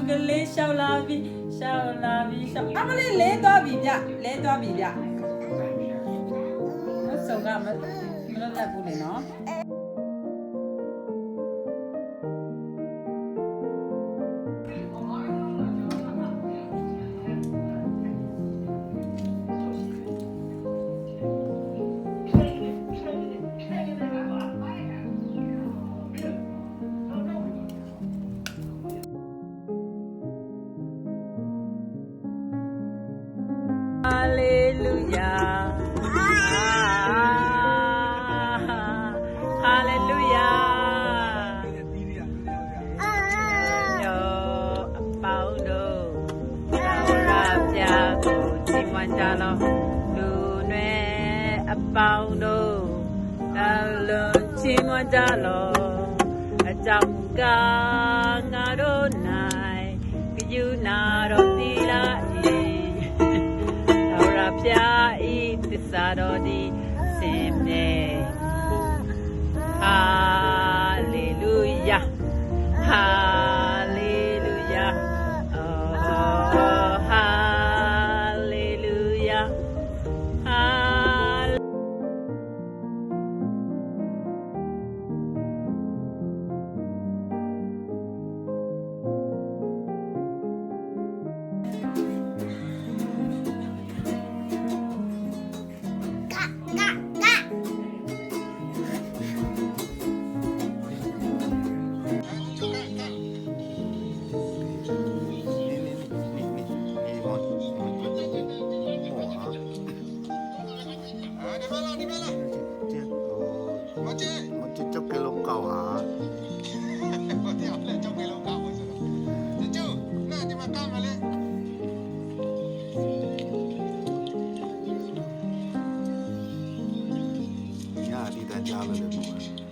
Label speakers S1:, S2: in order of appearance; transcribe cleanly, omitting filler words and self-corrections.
S1: ကလေးရှောက်လာပြီရှောက်လာပြီရှောက်အမလေးလဲသွားပြီဗျလဲသွားပြီဗျမစုံကမလွတ်လပ်ဘူးလေနော်ဟာလေလုယာဟာလေလုယာယောအပေါင်းတို့သာဝရပြာကိုချီးမွမ်းကြလောလူနွယ်အပေါင်းတို့သာလုံးချီးမွမ်းကြလောအကြောင်းကငါတို့၌ကယူနာတော်သီလာပြာဤသစ္စာတော်ဒီစင်နေဟာလေလုယာဟာလေလုယာဟာလေလုယာဟာ
S2: Chốc cái lông cầu hả? Nhà đi ta cha là được